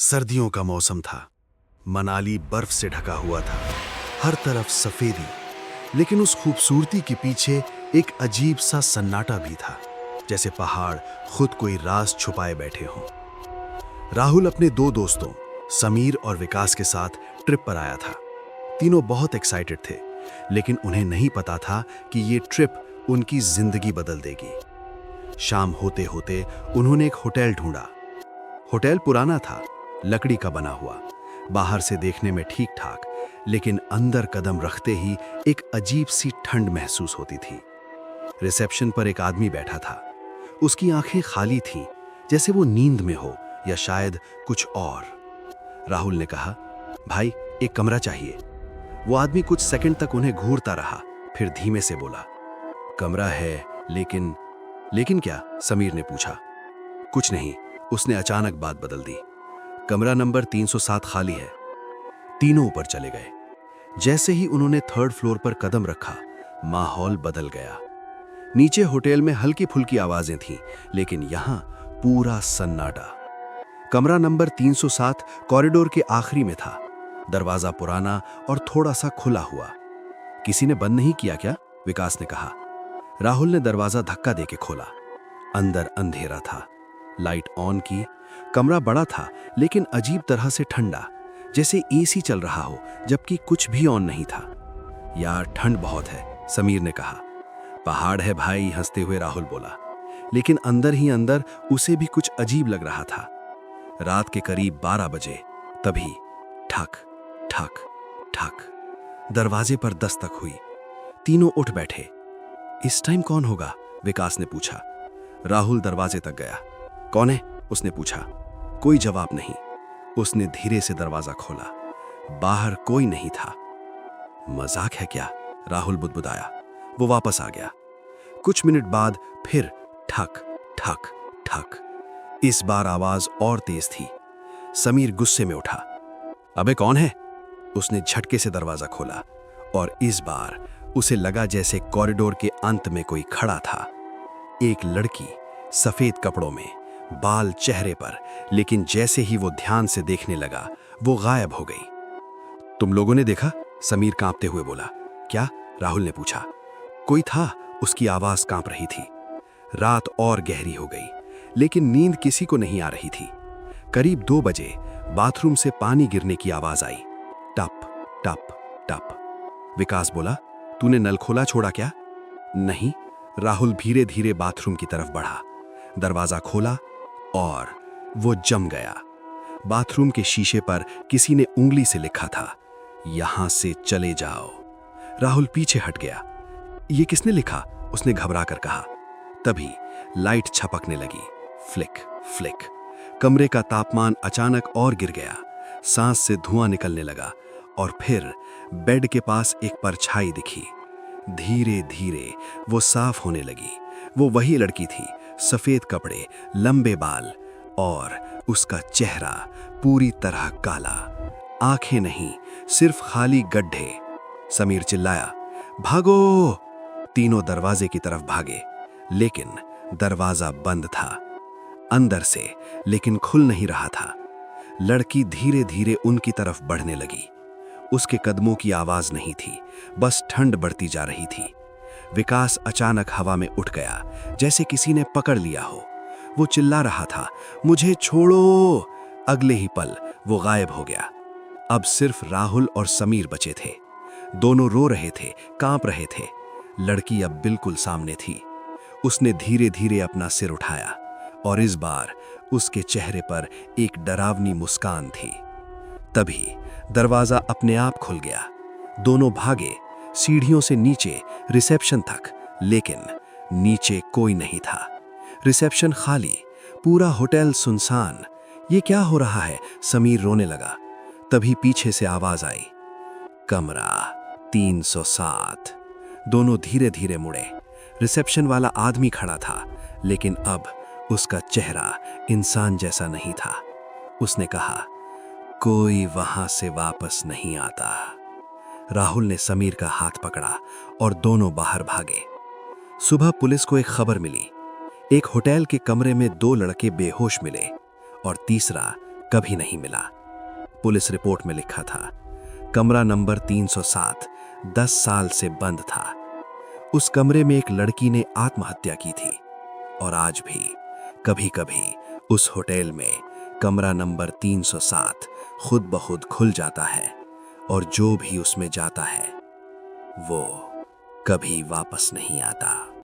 सर्दियों का मौसम था। मनाली बर्फ से ढका हुआ था, हर तरफ सफेदी। लेकिन उस खूबसूरती के पीछे एक अजीब सा सन्नाटा भी था, जैसे पहाड़ खुद कोई राज छुपाए बैठे हों। राहुल अपने दो दोस्तों समीर और विकास के साथ ट्रिप पर आया था। तीनों बहुत एक्साइटेड थे, लेकिन उन्हें नहीं पता था कि ये ट्रिप उनकी जिंदगी बदल देगी। शाम होते होते उन्होंने एक होटल ढूंढा। होटल पुराना था, लकड़ी का बना हुआ, बाहर से देखने में ठीक ठाक, लेकिन अंदर कदम रखते ही एक अजीब सी ठंड महसूस होती थी। रिसेप्शन पर एक आदमी बैठा था। उसकी आंखें खाली थीं, जैसे वो नींद में हो या शायद कुछ और। राहुल ने कहा, भाई एक कमरा चाहिए। वो आदमी कुछ सेकंड तक उन्हें घूरता रहा, फिर धीमे से बोला, कमरा है, लेकिन क्या? समीर ने पूछा। कुछ नहीं, उसने अचानक बात बदल दी। कमरा नंबर 307 खाली है। तीनों ऊपर चले गए। जैसे ही उन्होंने थर्ड फ्लोर पर कदम रखा, माहौल बदल गया। नीचे होटल में हल्की फुल्की आवाजें थीं, लेकिन यहां पूरा सन्नाटा। कमरा नंबर 307 कॉरिडोर के आखिरी में था। दरवाजा पुराना और थोड़ा सा खुला हुआ। किसी ने बंद नहीं किया क्या? विकास ने कहा। राहुल ने दरवाजा धक्का देके खोला। अंदर अंधेरा था। लाइट ऑन की। कमरा बड़ा था, लेकिन अजीब तरह से ठंडा, जैसे एसी चल रहा हो, जबकि कुछ भी ऑन नहीं था। यार ठंड बहुत है, समीर ने कहा। पहाड़ है भाई, हंसते हुए राहुल बोला। लेकिन अंदर ही अंदर उसे भी कुछ अजीब लग रहा था। रात के करीब 12 बजे तभी ठक ठक ठक दरवाजे पर दस्तक हुई। तीनों उठ बैठे। इस टाइम कौन होगा? विकास ने पूछा। राहुल दरवाजे तक गया। कौन है? उसने पूछा। कोई जवाब नहीं। उसने धीरे से दरवाजा खोला। बाहर कोई नहीं था। मजाक है क्या? राहुल बुदबुदाया। वो वापस आ गया। कुछ मिनट बाद फिर ठक ठक ठक। इस बार आवाज और तेज थी। समीर गुस्से में उठा। अबे कौन है? उसने झटके से दरवाजा खोला और इस बार उसे लगा जैसे कॉरिडोर के अंत में कोई खड़ा था। एक लड़की, सफेद कपड़ों में, बाल चेहरे पर, लेकिन जैसे ही वो ध्यान से देखने लगा, वो गायब हो गई। तुम लोगों ने देखा? समीर कांपते हुए बोला। क्या? राहुल ने पूछा। कोई था, उसकी आवाज कांप रही थी। रात और गहरी हो गई, लेकिन नींद किसी को नहीं आ रही थी। करीब 2 बजे बाथरूम से पानी गिरने की आवाज आई। टप टप टप। विकास बोला, तूने नल खोला छोड़ा क्या? नहीं। राहुल धीरे धीरे बाथरूम की तरफ बढ़ा। दरवाजा खोला और वो जम गया। बाथरूम के शीशे पर किसी ने उंगली से लिखा था, यहां से चले जाओ। राहुल पीछे हट गया। ये किसने लिखा? उसने घबरा कर कहा। तभी लाइट छपकने लगी। Flick flick. कमरे का तापमान अचानक और गिर गया। सांस से धुआं निकलने लगा और फिर बेड के पास एक परछाई दिखी। धीरे धीरे वो साफ होने लगी। वो वही लड़की थी, सफेद कपड़े, लंबे बाल और उसका चेहरा पूरी तरह काला। आंखें नहीं, सिर्फ खाली गड्ढे। समीर चिल्लाया, भागो! तीनों दरवाजे की तरफ भागे, लेकिन दरवाजा बंद था अंदर से, लेकिन खुल नहीं रहा था। लड़की धीरे धीरे उनकी तरफ बढ़ने लगी। उसके कदमों की आवाज नहीं थी, बस ठंड बढ़ती जा रही थी। विकास अचानक हवा में उठ गया, जैसे किसी ने पकड़ लिया हो। वो चिल्ला रहा था, मुझे छोड़ो! अगले ही पल वो गायब हो गया। अब सिर्फ राहुल और समीर बचे थे। दोनों रो रहे थे, कांप रहे थे। लड़की अब बिल्कुल सामने थी। उसने धीरे धीरे अपना सिर उठाया और इस बार उसके चेहरे पर एक डरावनी मुस्कान थी। तभी दरवाजा अपने आप खुल गया। दोनों भागे, सीढ़ियों से नीचे रिसेप्शन तक, लेकिन नीचे कोई नहीं था। रिसेप्शन खाली, पूरा होटल सुनसान। ये क्या हो रहा है? समीर रोने लगा। तभी पीछे से आवाज आई, कमरा 307। दोनों धीरे धीरे मुड़े। रिसेप्शन वाला आदमी खड़ा था, लेकिन अब उसका चेहरा इंसान जैसा नहीं था। उसने कहा, कोई वहां से वापस नहीं आता। राहुल ने समीर का हाथ पकड़ा और दोनों बाहर भागे। सुबह पुलिस को एक खबर मिली। एक होटल के कमरे में 2 लड़के बेहोश मिले और तीसरा कभी नहीं मिला। पुलिस रिपोर्ट में लिखा था, कमरा नंबर 307 10 साल से बंद था। उस कमरे में एक लड़की ने आत्महत्या की थी और आज भी कभी-कभी उस होटल में कमरा नंबर 307 खुद ब खुद खुल जाता है और जो भी उसमें जाता है वो कभी वापस नहीं आता।